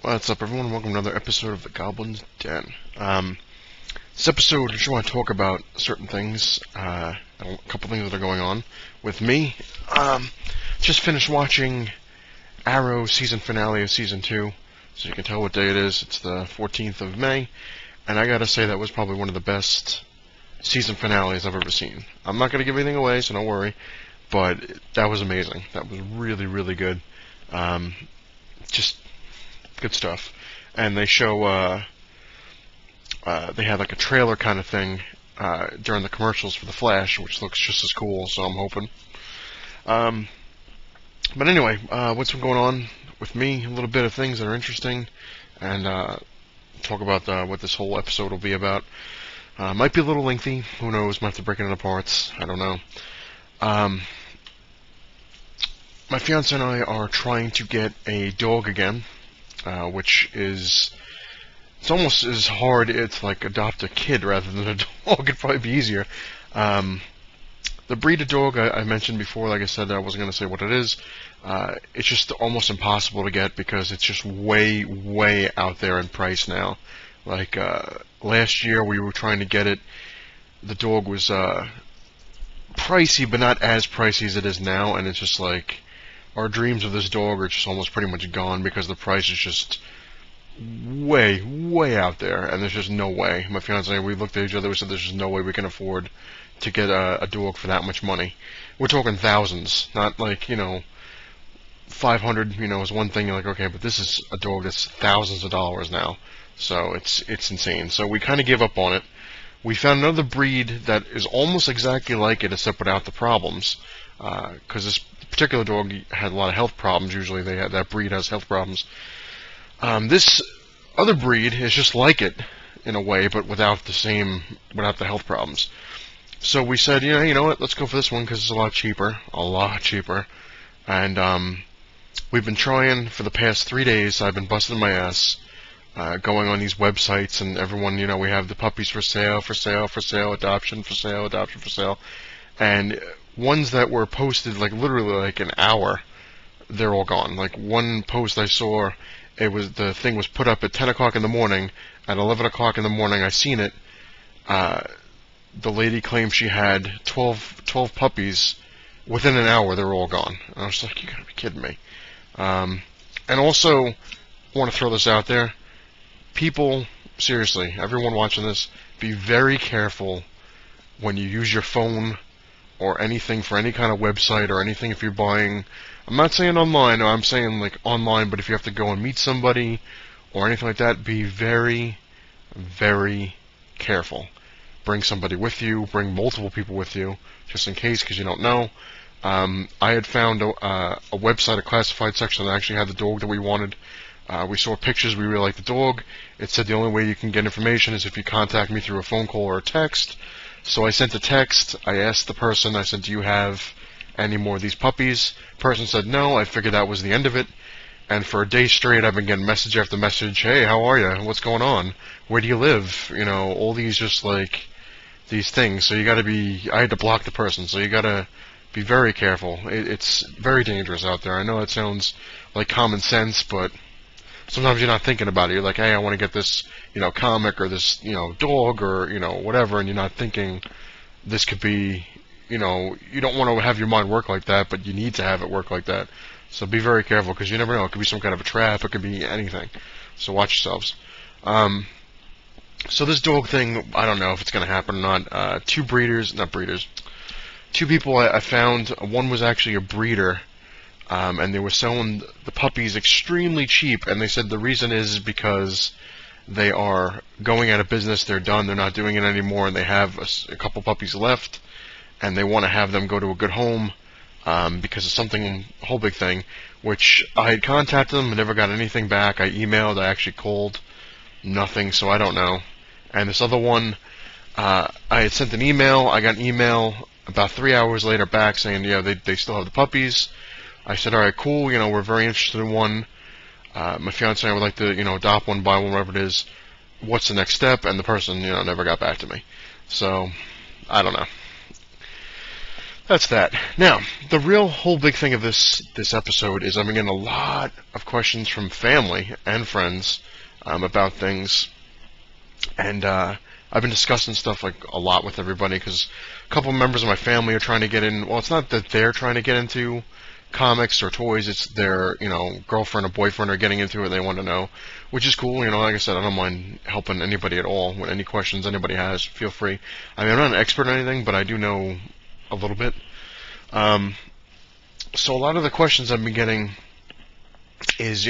What's up, everyone? Welcome to another episode of the Goblins Den. This episode, I just want to talk about certain things, a couple things that are going on with me. Just finished watching Arrow season finale of season 2, so you can tell what day it is. It's the 14th of May, and I gotta say that was probably one of the best season finales I've ever seen. I'm not gonna give anything away, so don't worry, but that was amazing. That was really, really good. Just good stuff. And they show, they had like a trailer kind of thing during the commercials for The Flash, which looks just as cool, so I'm hoping. But anyway, what's been going on with me, a little bit of things that are interesting, and talk about what this whole episode will be about. Might be a little lengthy, who knows, might have to break it into parts, I don't know. My fiance and I are trying to get a dog again. Which is, it's almost as hard, it's like adopt a kid rather than a dog. It'd probably be easier. The breed of dog I mentioned before, like I said, I wasn't going to say what it is. It's just almost impossible to get because it's just way, way out there in price now. Like, last year we were trying to get it. The dog was pricey, but not as pricey as it is now, and it's just like, our dreams of this dog are just almost pretty much gone because the price is just way, way out there, and there's just no way. My fiance and I, we looked at each other, we said there's just no way we can afford to get a dog for that much money. We're talking thousands, not like, 500, is one thing, you're like, okay, but this is a dog that's thousands of dollars now. So it's insane. So we kind of gave up on it. We found another breed that is almost exactly like it, except without the problems. Because this particular dog had a lot of health problems. Usually that breed has health problems. This other breed is just like it in a way, but without the health problems. So we said, you know what, let's go for this one because it's a lot cheaper, and we've been trying for the past 3 days. I've been busting my ass, going on these websites, and everyone, we have the puppies for sale, adoption for sale, and ones that were posted like literally like an hour, they're all gone. Like one post I saw, the thing was put up at 10 o'clock in the morning. At 11 o'clock in the morning, I seen it. The lady claimed she had 12 puppies. Within an hour, they were all gone. And I was like, you gotta be kidding me. And also, I want to throw this out there. People, seriously, everyone watching this, be very careful when you use your phone or anything for any kind of website or anything if you're buying. I'm not saying online, I'm saying like online, but if you have to go and meet somebody or anything like that, be very, very careful. Bring somebody with you, bring multiple people with you, just in case, because you don't know. I had found a website, a classified section that actually had the dog that we wanted. We saw pictures, we really liked the dog. It said the only way you can get information is if you contact me through a phone call or a text. So I sent a text. I asked the person, I said, do you have any more of these puppies? Person said no. I figured that was the end of it. And for a day straight, I've been getting message after message. Hey, how are you? What's going on? Where do you live? All these just like these things. So you got to be. I had to block the person. So you got to be very careful. It's very dangerous out there. I know it sounds like common sense, but sometimes you're not thinking about it. You're like, hey, I want to get this, comic or this, dog or, whatever, and you're not thinking this could be, you don't want to have your mind work like that, but you need to have it work like that. So be very careful because you never know. It could be some kind of a trap. It could be anything. So watch yourselves. So this dog thing, I don't know if it's going to happen or not. Two people I found. One was actually a breeder. And they were selling the puppies extremely cheap, and they said the reason is because they are going out of business, they're done, they're not doing it anymore, and they have a couple puppies left, and they want to have them go to a good home because of something, a whole big thing, which I had contacted them and never got anything back. I emailed, I actually called, nothing, so I don't know. And this other one, I had sent an email, I got an email about 3 hours later back saying, they still have the puppies. I said, all right, cool, we're very interested in one. My fiance and I would like to, adopt one, buy one, whatever it is. What's the next step? And the person, never got back to me. So, I don't know. that's that. Now, the real whole big thing of this episode is I'm getting a lot of questions from family and friends about things, and I've been discussing stuff like a lot with everybody because a couple of members of my family are trying to get in. Well, it's not that they're trying to get into comics or toys; it's their girlfriend or boyfriend are getting into it. They want to know, which is cool. Like I said, I don't mind helping anybody at all with any questions anybody has. Feel free. I mean, I'm not an expert on anything, but I do know a little bit. So a lot of the questions I've been getting is,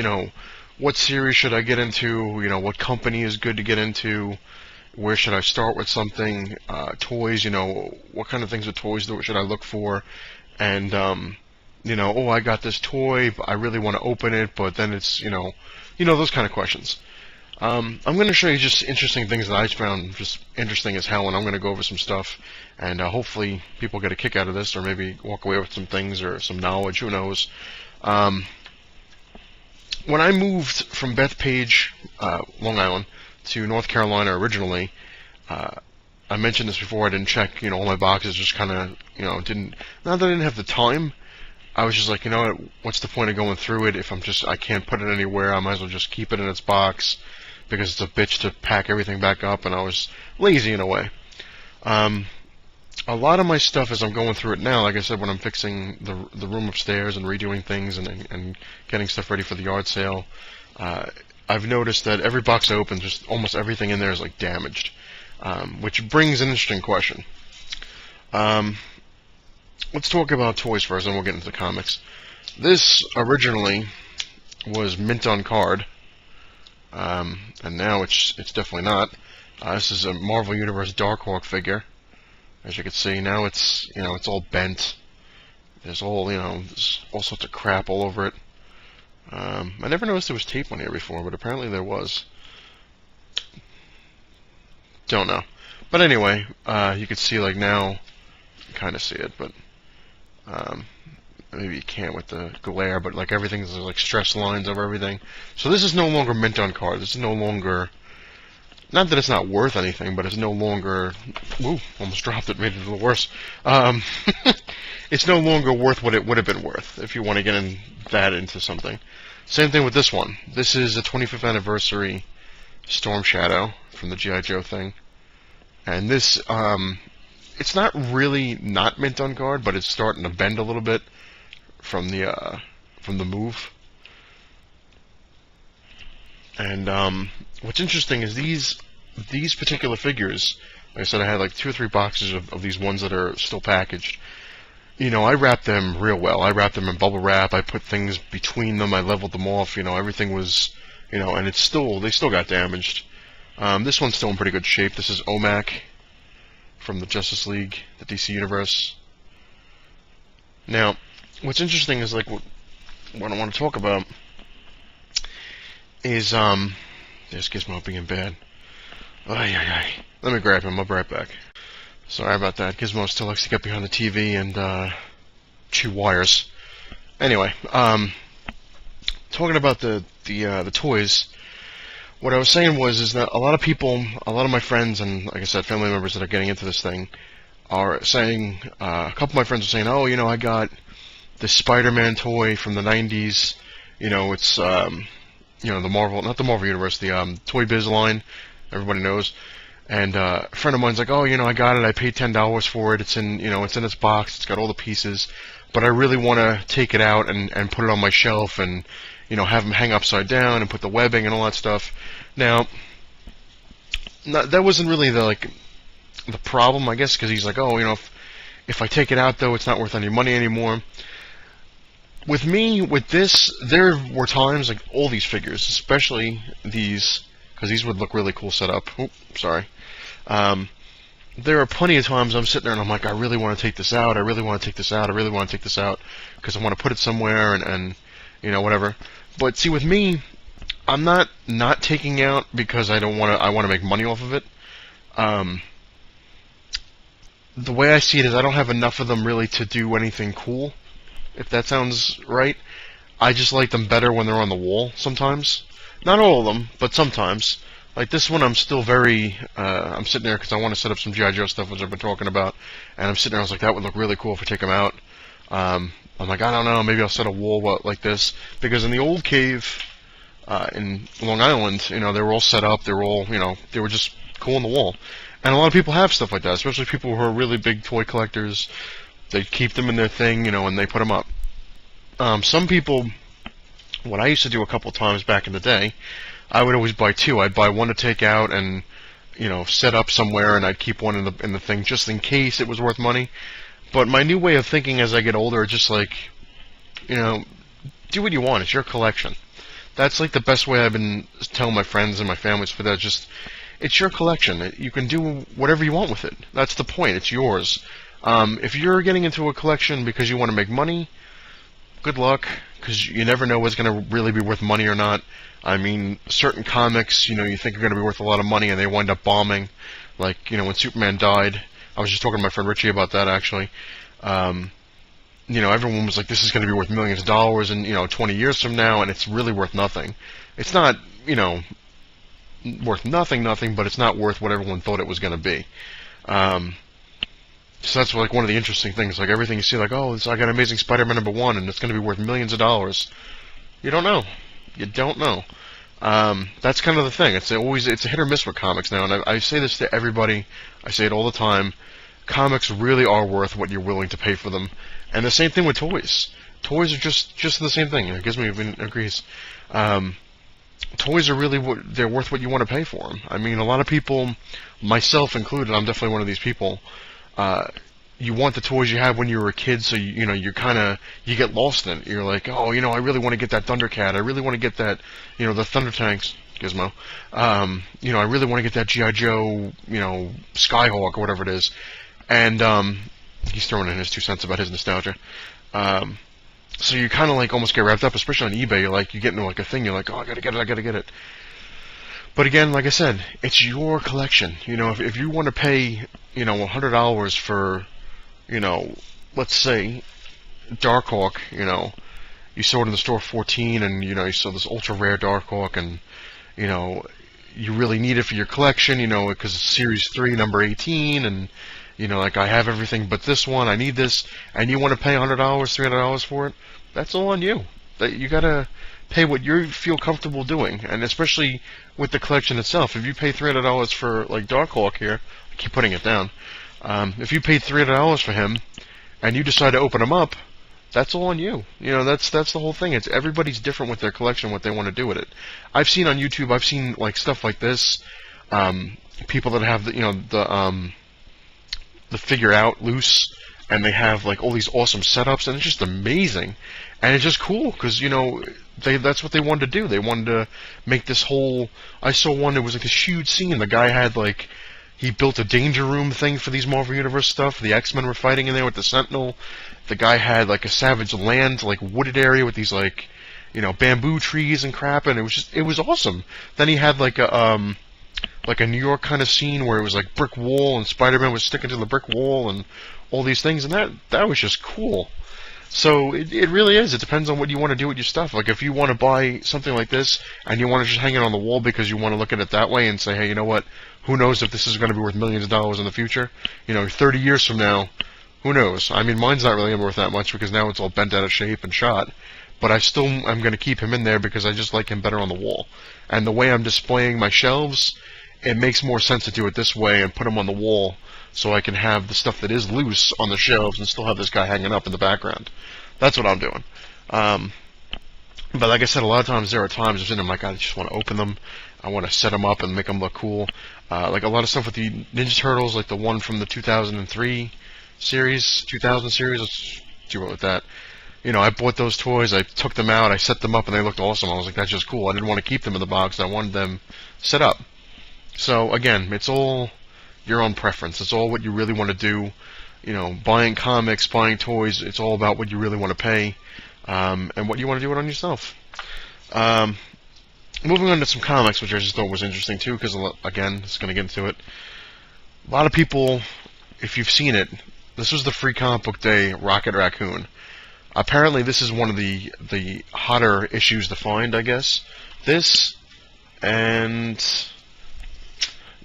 what series should I get into? What company is good to get into? Where should I start with something? Toys, what kind of things with toys should I look for? And, oh, I got this toy, but I really want to open it, but then it's, those kind of questions. I'm going to show you just interesting things that I found just interesting as hell, and I'm going to go over some stuff, and hopefully people get a kick out of this, or maybe walk away with some things or some knowledge, who knows. When I moved from Bethpage, Long Island, to North Carolina originally, I mentioned this before, I didn't check, all my boxes, just kind of, not that I didn't have the time, I was just like, what's the point of going through it if I can't put it anywhere, I might as well just keep it in its box, because it's a bitch to pack everything back up, and I was lazy in a way. A lot of my stuff as I'm going through it now, like I said, when I'm fixing the room upstairs and redoing things and getting stuff ready for the yard sale, I've noticed that every box I open, just almost everything in there is like damaged, which brings an interesting question. Let's talk about toys first, and we'll get into the comics. This originally was mint on card, and now it's definitely not. This is a Marvel Universe Darkhawk figure. As you can see, now it's it's all bent. There's there's all sorts of crap all over it. I never noticed there was tape on here before, but apparently there was. Don't know. But anyway, you can see, like, now, you can kind of see it, but maybe you can't with the glare, but like everything's like stress lines over everything. So this is no longer mint on card. This is no longer, not that it's not worth anything, but it's no longer, woo, almost dropped it, made it a little worse. It's no longer worth what it would have been worth, if you want to get into something. Same thing with this one. This is a 25th anniversary Storm Shadow from the G.I. Joe thing. And this, it's not really not mint on card, but it's starting to bend a little bit from the move. And what's interesting is these particular figures, like I said, I had like 2 or 3 boxes of these ones that are still packaged. I wrapped them real well. I wrapped them in bubble wrap. I put things between them. I leveled them off. Everything was, and they still got damaged. This one's still in pretty good shape. This is OMAC from the Justice League, the DC Universe. Now, what's interesting is, like, what I want to talk about is, there's Gizmo being bad. Let me grab him. I'll be right back. Sorry about that. Gizmo still likes to get behind the TV and chew wires. Anyway, talking about the toys, what I was saying is that a lot of people, a lot of my friends, and like I said, family members that are getting into this thing, are saying, a couple of my friends are saying, oh, I got this Spider-Man toy from the 90s. It's the Marvel, not the Marvel Universe, the Toy Biz line. Everybody knows. And a friend of mine's like, oh, I got it. I paid $10 for it. It's in, it's in its box. It's got all the pieces. But I really want to take it out and put it on my shelf and, have them hang upside down and put the webbing and all that stuff. Now, that wasn't really the problem, I guess, because he's like, oh, if I take it out, though, it's not worth any money anymore. With me, with this, there were times, like all these figures, especially these, because these would look really cool set up. Oop, sorry. There are plenty of times I'm sitting there and I'm like, I really want to take this out, I really want to take this out, I really want to take this out, because I want to put it somewhere and whatever. But see, with me, I'm not taking out because I want to make money off of it. The way I see it is I don't have enough of them really to do anything cool, if that sounds right. I just like them better when they're on the wall sometimes. Not all of them, but sometimes. Like this one, I'm still very. I'm sitting there because I want to set up some GI Joe stuff, which I've been talking about, and I'm sitting there. I was like, that would look really cool if we take them out. I'm like, I don't know. Maybe I'll set a wall like this because in the old cave in Long Island, you know, they were all set up. They were all, you know, they were just cool on the wall. And a lot of people have stuff like that, especially people who are really big toy collectors. They keep them in their thing, you know, and they put them up. Some people, what I used to do a couple times back in the day, I would always buy two. I'd buy one to take out and, you know, set up somewhere, and I'd keep one in the thing just in case it was worth money. But my new way of thinking as I get older is just like, you know, do what you want. It's your collection. That's like the best way I've been telling my friends and my families for that. Just, it's your collection. You can do whatever you want with it. That's the point. It's yours. If you're getting into a collection because you want to make money, good luck, because you never know what's going to really be worth money or not. I mean, certain comics, you know, you think are going to be worth a lot of money, and they wind up bombing. Like, you know, when Superman died, I was just talking to my friend Richie about that, actually. You know, everyone was like, this is going to be worth millions of dollars in, you know, 20 years from now, and it's really worth nothing. It's not, you know, worth nothing, but it's not worth what everyone thought it was going to be. So that's like one of the interesting things. Like everything you see, like, oh, I got Amazing Spider-Man #1, and it's going to be worth millions of dollars. You don't know. You don't know. That's kind of the thing. It's a hit or miss with comics now, and I say this to everybody. I say it all the time. Comics really are worth what you're willing to pay for them, and the same thing with toys. Toys are just the same thing. Gizmo even agrees. Toys are really they're worth what you want to pay for them. I mean, a lot of people, myself included, I'm definitely one of these people. You want the toys you had when you were a kid, so you know you get lost in it. You're like, oh, you know, I really want to get that Thundercat. I really want to get that, you know, the Thunder Tanks, Gizmo. You know, I really want to get that GI Joe, you know, Skyhawk or whatever it is. And he's throwing in his 2 cents about his nostalgia. So you kind of like almost get wrapped up, especially on eBay. You're like, you get into like a thing. You're like, oh, I gotta get it. But again, like I said, it's your collection. You know, if you want to pay, you know, $100 for, you know, let's say Darkhawk, you know, you saw it in the store 14, and you know you saw this ultra rare Darkhawk, and you know you really need it for your collection, you know, because it's Series 3, number 18, and you know, like I have everything but this one, I need this, and you want to pay $100, $300 for it. That's all on you. That you gotta pay what you feel comfortable doing, and especially with the collection itself. If you pay $300 for like Darkhawk here, I keep putting it down. If you paid $300 for him, and you decide to open him up, that's all on you. You know, that's the whole thing. It's everybody's different with their collection, what they want to do with it. I've seen on YouTube, I've seen like stuff like this. People that have the figure out loose, and they have like all these awesome setups, and it's just amazing, and it's just cool because you know that's what they wanted to do. They wanted to make this whole. I saw one. It was like this huge scene. The guy had like. He built a danger room thing for these Marvel Universe stuff. The X-Men were fighting in there with the Sentinel. The guy had like a Savage Land, like wooded area with these like, you know, bamboo trees and crap, and it was awesome. Then he had like a New York kind of scene where it was like brick wall, and Spider-Man was sticking to the brick wall, and all these things, and that was just cool. So it really is. It depends on what you want to do with your stuff. Like if you want to buy something like this and you want to just hang it on the wall because you want to look at it that way and say, hey, you know what? Who knows if this is going to be worth millions of dollars in the future? You know, 30 years from now, who knows? I mean, mine's not really worth that much because now it's all bent out of shape and shot. But I'm going to keep him in there because I just like him better on the wall. And the way I'm displaying my shelves, it makes more sense to do it this way and put him on the wall so I can have the stuff that is loose on the shelves and still have this guy hanging up in the background. That's what I'm doing. But like I said, a lot of times there are times I'm like, I just want to open them. I want to set them up and make them look cool. Like a lot of stuff with the Ninja Turtles, like the one from the 2003 series, 2000 series. Let's do it with that. You know, I bought those toys, I took them out, I set them up, and they looked awesome. I was like, that's just cool. I didn't want to keep them in the box. I wanted them set up. So again, it's all your own preference. It's all what you really want to do. You know, buying comics, buying toys, it's all about what you really want to pay, and what you want to do it on yourself. Moving on to some comics, which I just thought was interesting too, because again, it's going to get into it. A lot of people, if you've seen it, this was the Free Comic Book Day Rocket Raccoon. Apparently, this is one of the hotter issues to find, I guess. This and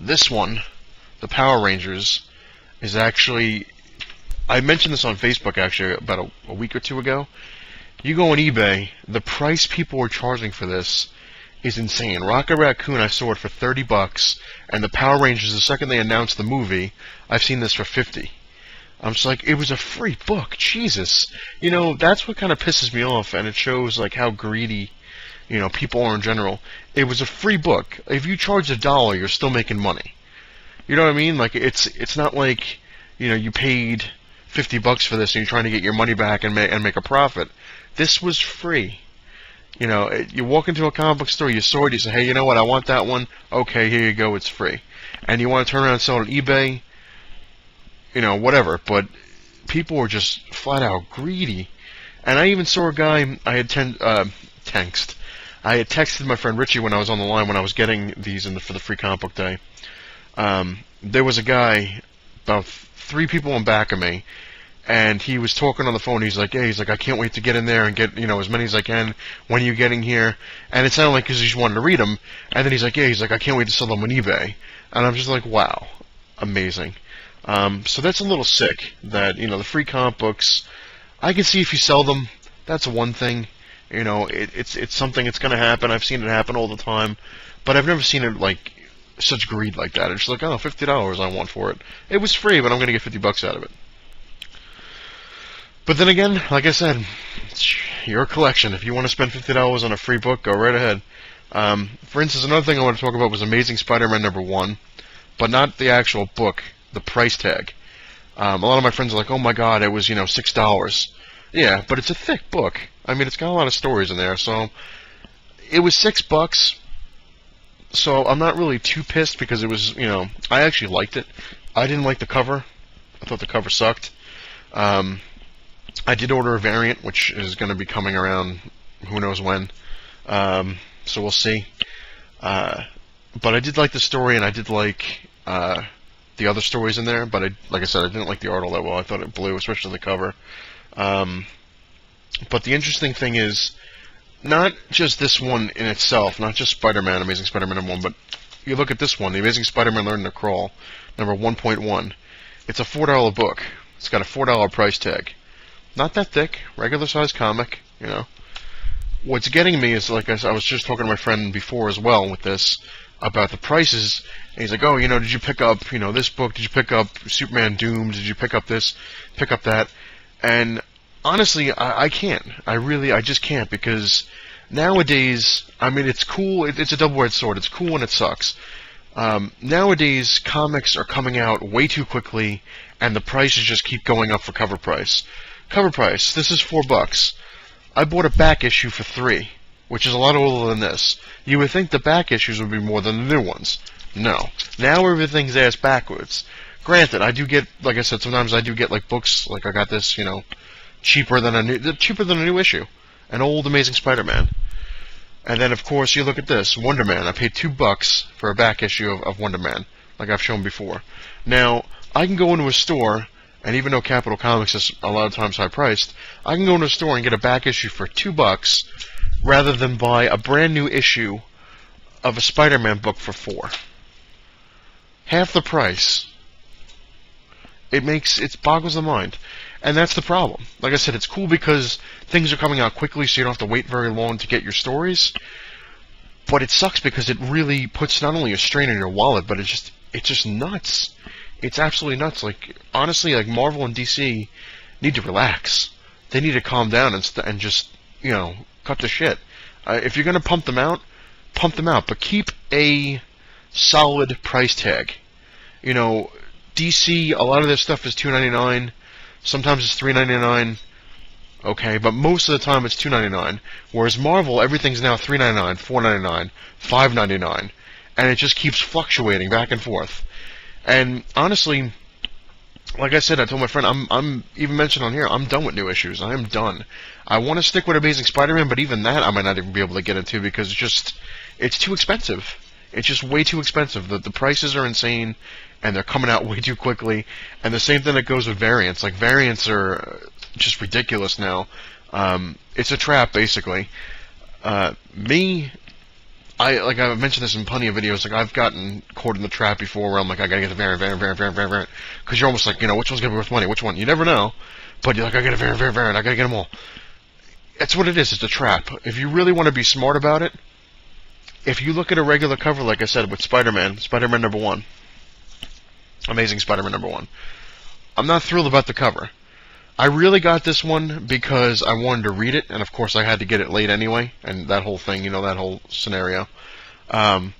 This one, the Power Rangers, is actually... I mentioned this on Facebook actually about a week or two ago. You go on eBay, the price people are charging for this is insane. Rocket Raccoon, I saw it for $30, and the Power Rangers, the second they announced the movie, I've seen this for $50. I'm just like, it was a free book, Jesus. You know, that's what kind of pisses me off, and it shows like how greedy, you know, people are in general. It was a free book. If you charge $1, you're still making money. You know what I mean? Like, it's not like, you know, you paid $50 for this and you're trying to get your money back and make a profit. This was free. You know, you walk into a comic book store, you saw it, you say, hey, you know what, I want that one. Okay, here you go, it's free. And you want to turn around and sell it on eBay, you know, whatever. But people were just flat out greedy. And I even saw a guy, I had texted my friend Richie when I was on the line when I was getting these for the free comic book day. There was a guy, about 3 people in back of me, and he was talking on the phone. He's like, I can't wait to get in there and get, you know, as many as I can. When are you getting here? And it sounded like because he just wanted to read them. And then he's like, I can't wait to sell them on eBay. And I'm just like, wow, amazing. So that's a little sick that, you know, the free comic books, I can see if you sell them, that's one thing. You know, it's something that's going to happen. I've seen it happen all the time. But I've never seen it, like, such greed like that. It's like, oh, $50 I want for it. It was free, but I'm going to get $50 out of it. But then again, like I said, it's your collection. If you want to spend $50 on a free book, go right ahead. For instance, another thing I want to talk about was Amazing Spider-Man #1, but not the actual book, the price tag. A lot of my friends are like, oh my god, it was, you know, $6. Yeah, but it's a thick book. I mean, it's got a lot of stories in there, so it was $6. So I'm not really too pissed because it was, you know, I actually liked it. I didn't like the cover. I thought the cover sucked. I did order a variant, which is going to be coming around who knows when. So we'll see. But I did like the story, and I did like the other stories in there. But like I said, I didn't like the art all that well. I thought it blew, especially the cover. But the interesting thing is, not just this one in itself, not just Spider-Man, Amazing Spider-Man #1, but you look at this one, The Amazing Spider-Man Learning to Crawl, number 1.1. It's a $4 book. It's got a $4 price tag. Not that thick, regular size comic, you know. What's getting me is, like I was just talking to my friend before as well with this, about the prices, and he's like, oh, you know, did you pick up, you know, this book, did you pick up Superman Doom, did you pick up this, pick up that, and honestly, I can't. I just can't, because nowadays, I mean, it's cool, it's a double-edged sword, it's cool and it sucks. Nowadays, comics are coming out way too quickly, and the prices just keep going up for cover price. Cover price, this is $4. I bought a back issue for $3, which is a lot older than this. You would think the back issues would be more than the new ones. No. Now everything's ass backwards. Granted, I do get, like I said, sometimes I do get like books, like I got this, you know, cheaper than a new issue. An old Amazing Spider-Man. And then, of course, you look at this, Wonder Man. I paid $2 for a back issue of Wonder Man, like I've shown before. Now, I can go into a store, and even though Capital Comics is a lot of times high-priced, I can go into a store and get a back issue for $2 rather than buy a brand new issue of a Spider-Man book for $4. Half the price. It boggles the mind. And that's the problem. Like I said, it's cool because things are coming out quickly, so you don't have to wait very long to get your stories. But it sucks because it really puts not only a strain on your wallet, but it's just nuts. It's absolutely nuts. Like, honestly, like Marvel and DC need to relax. They need to calm down and just, you know, cut the shit. If you're gonna pump them out, but keep a solid price tag. You know, DC, a lot of their stuff is $2.99. Sometimes it's $3.99. Okay, but most of the time it's $2.99. Whereas Marvel, everything's now $3.99, $4.99, $5.99, and it just keeps fluctuating back and forth. And honestly, like I said, I told my friend, I'm even mentioned on here, I'm done with new issues. I am done. I want to stick with Amazing Spider-Man, but even that I might not even be able to get into because it's too expensive. It's just way too expensive. The prices are insane, and they're coming out way too quickly. And the same thing that goes with variants. Like, variants are just ridiculous now. It's a trap, basically. I I've mentioned this in plenty of videos. Like I've gotten caught in the trap before, where I'm like, I gotta get the variant, because you're almost like, which one's gonna be worth money? Which one? You never know. But you're like, I gotta variant, I gotta get them all. That's what it is. It's a trap. If you really want to be smart about it, if you look at a regular cover, like I said with Spider-Man #1, Amazing Spider-Man #1, I'm not thrilled about the cover. I really got this one because I wanted to read it, and of course I had to get it late anyway, and that whole thing, that whole scenario. But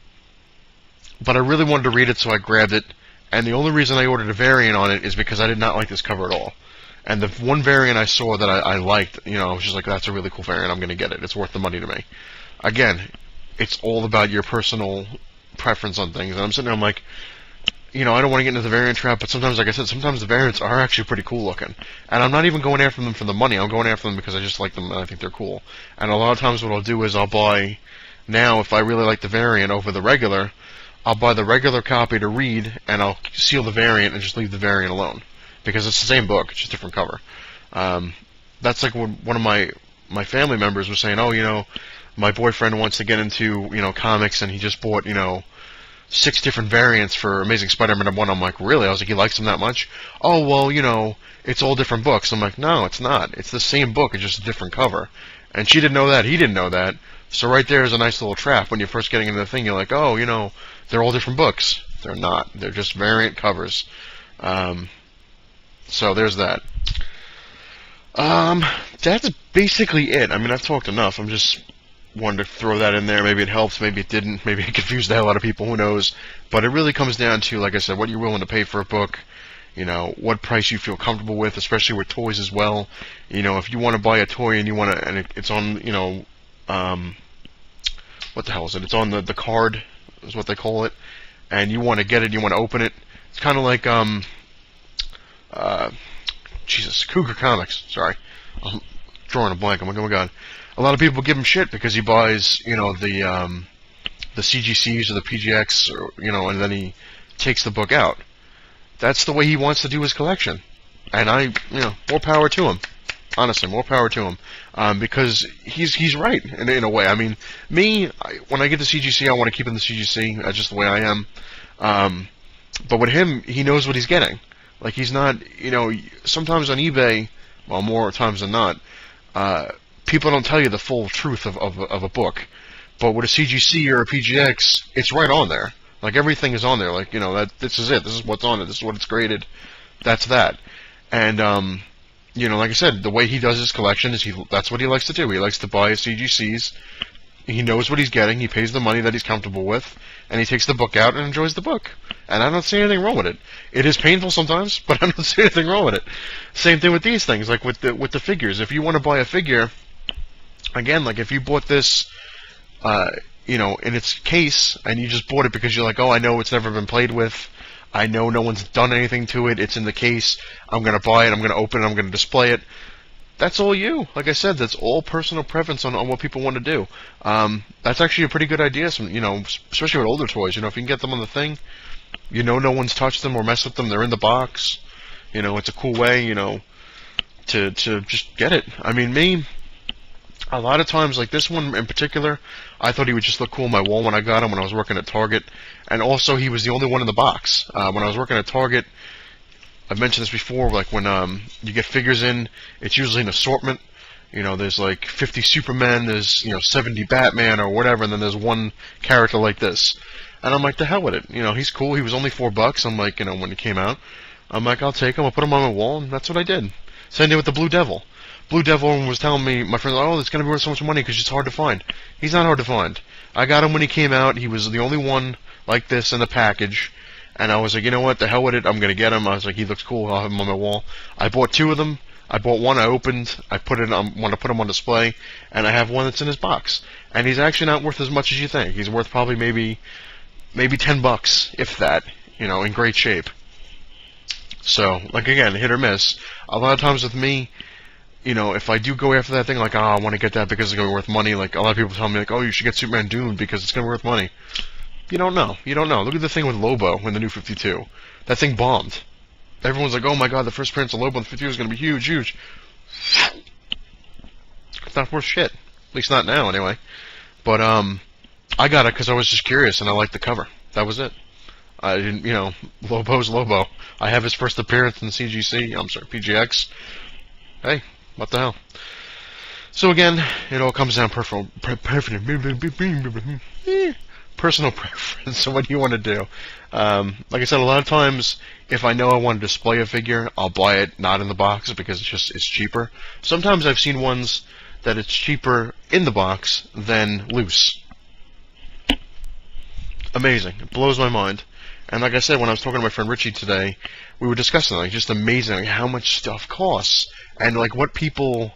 I really wanted to read it, so I grabbed it, and the only reason I ordered a variant on it is because I did not like this cover at all. And the one variant I saw that I liked, I was just like, that's a really cool variant, I'm going to get it. It's worth the money to me. Again, it's all about your personal preference on things, and I'm sitting there, I'm like, I don't want to get into the variant trap, but sometimes, like I said, sometimes the variants are actually pretty cool looking. And I'm not even going after them for the money, I'm going after them because I just like them and I think they're cool. And a lot of times what I'll do is I'll buy, now if I really like the variant over the regular, I'll buy the regular copy to read, and I'll seal the variant and just leave the variant alone. Because it's the same book, it's just a different cover. That's like when one of my family members was saying, oh, my boyfriend wants to get into, comics, and he just bought, 6 different variants for Amazing Spider-Man #1. I'm like, really? I was like, he likes them that much? Oh, well, it's all different books. I'm like, no, it's not. It's the same book, it's just a different cover. And she didn't know that, he didn't know that. So right there is a nice little trap. When you're first getting into the thing, you're like, oh, they're all different books. They're not. They're just variant covers. So there's that. That's basically it. I mean, I've talked enough. I'm just wanted to throw that in there. Maybe it helps, maybe it didn't, maybe it confused the hell out of people, who knows. But it really comes down to, like I said, what you're willing to pay for a book, what price you feel comfortable with, especially with toys as well. If you want to buy a toy and you want to, and it's on, what the hell is it? It's on the card, is what they call it, and you want to get it, you want to open it. It's kind of like, Cougar Comics, sorry. I'm drawing a blank, I'm like, oh my god. A lot of people give him shit because he buys, the CGCs or the PGX, or, and then he takes the book out. That's the way he wants to do his collection. And more power to him. Honestly, more power to him. Because he's right, in a way. I mean, when I get the CGC, I want to keep in the CGC. That's just the way I am. But with him, he knows what he's getting. Like, he's not, sometimes on eBay, well, more times than not, people don't tell you the full truth of a book. But with a CGC or a PGX, it's right on there. Like, everything is on there. Like, this is it. This is what's on it. This is what it's graded. That's that. And, like I said, the way he does his collection is that's what he likes to do. He likes to buy his CGCs. He knows what he's getting. He pays the money that he's comfortable with. And he takes the book out and enjoys the book. And I don't see anything wrong with it. It is painful sometimes, but I don't see anything wrong with it. Same thing with these things, like with the figures. If you want to buy a figure, again, like if you bought this, in its case, and you just bought it because you're like, oh, I know it's never been played with, I know no one's done anything to it, it's in the case, I'm going to buy it, I'm going to open it, I'm going to display it. That's all you. Like I said, that's all personal preference on what people want to do. That's actually a pretty good idea, especially with older toys. If you can get them on the thing, no one's touched them or messed with them, they're in the box. It's a cool way, to just get it. I mean, a lot of times, like this one in particular, I thought he would just look cool on my wall when I got him when I was working at Target. And also, he was the only one in the box. When I was working at Target, I've mentioned this before, like when you get figures in, it's usually an assortment. There's like 50 Supermen, there's 70 Batman or whatever, and then there's one character like this. And I'm like, the hell with it. He's cool. He was only $4. I'm like, when he came out, I'm like, I'll take him. I'll put him on my wall, and that's what I did. Same thing with the Blue Devil. Blue Devil was telling me, my friend, oh, it's going to be worth so much money because it's hard to find. He's not hard to find. I got him when he came out. He was the only one like this in the package. And I was like, you know what, the hell with it, I'm going to get him. I was like, he looks cool, I'll have him on my wall. I bought 2 of them. I bought one, I opened, I want to put him on display, and I have one that's in his box. And he's actually not worth as much as you think. He's worth probably maybe $10, if that, in great shape. So, like again, hit or miss. A lot of times with me, if I do go after that thing, like, oh, I want to get that because it's going to be worth money, like, a lot of people tell me, like, oh, you should get Superman Dune because it's going to be worth money. You don't know. You don't know. Look at the thing with Lobo in the New 52. That thing bombed. Everyone's like, oh my god, the first appearance of Lobo in the 52 is going to be huge, huge. It's not worth shit. At least not now, anyway. But, I got it because I was just curious and I liked the cover. That was it. I didn't, Lobo's Lobo. I have his first appearance in CGC. I'm sorry, PGX. Hey, what the hell? So again, it all comes down personal preference. So what do you want to do? Like I said, a lot of times, if I know I want to display a figure, I'll buy it not in the box because it's cheaper. Sometimes I've seen ones that it's cheaper in the box than loose. Amazing. It blows my mind. And like I said, when I was talking to my friend Richie today, we were discussing like just amazing like, how much stuff costs and like what people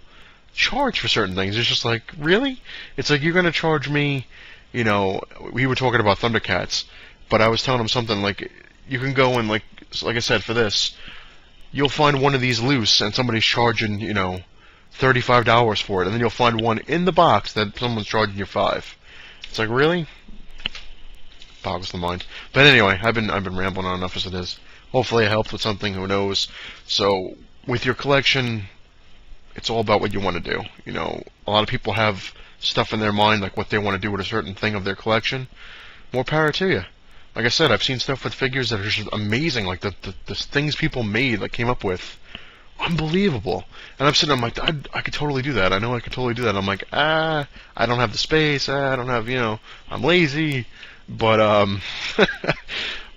charge for certain things. It's just like, really? It's like you're gonna charge me, we were talking about Thundercats, but I was telling him something like you can go and like I said, for this, you'll find one of these loose and somebody's charging, $35 for it, and then you'll find one in the box that someone's charging you $5. It's like, really? Boggles the mind. But anyway, I've been rambling on enough as it is. Hopefully I helped with something, who knows. So with your collection, it's all about what you want to do. A lot of people have stuff in their mind like what they want to do with a certain thing of their collection. More power to you. Like I said, I've seen stuff with figures that are just amazing, like the things people made, like came up with. Unbelievable. And I'm sitting, I'm like, I could totally do that. I know I could totally do that. I'm like, I don't have the space. I don't have, I'm lazy. But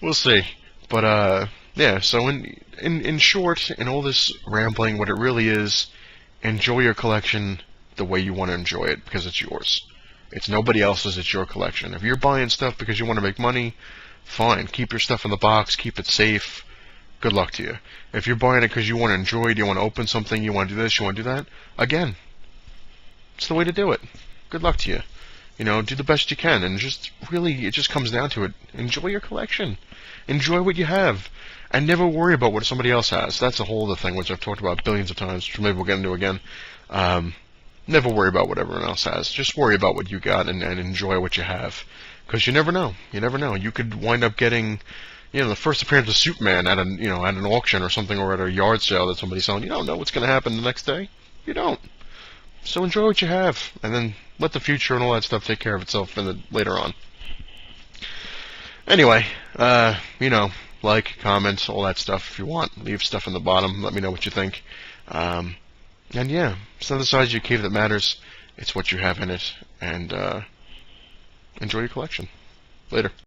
we'll see. But yeah. So in short, in all this rambling, what it really is, enjoy your collection the way you want to enjoy it because it's yours. It's nobody else's. It's your collection. If you're buying stuff because you want to make money, fine. Keep your stuff in the box. Keep it safe. Good luck to you. If you're buying it because you want to enjoy it, you want to open something, you want to do this, you want to do that, again, it's the way to do it. Good luck to you. Do the best you can, and just really, it just comes down to it. Enjoy your collection. Enjoy what you have, and never worry about what somebody else has. That's a whole other thing, which I've talked about billions of times, which maybe we'll get into again. Never worry about what everyone else has. Just worry about what you got and enjoy what you have, because you never know. You never know. You could wind up getting, the first appearance of Superman at an auction or something, or at a yard sale that somebody's selling. You don't know what's going to happen the next day. You don't. So enjoy what you have, and then let the future and all that stuff take care of itself later on. Anyway, like, comment, all that stuff if you want. Leave stuff in the bottom. Let me know what you think. And yeah, it's not the size of your cave that matters. It's what you have in it. And enjoy your collection. Later.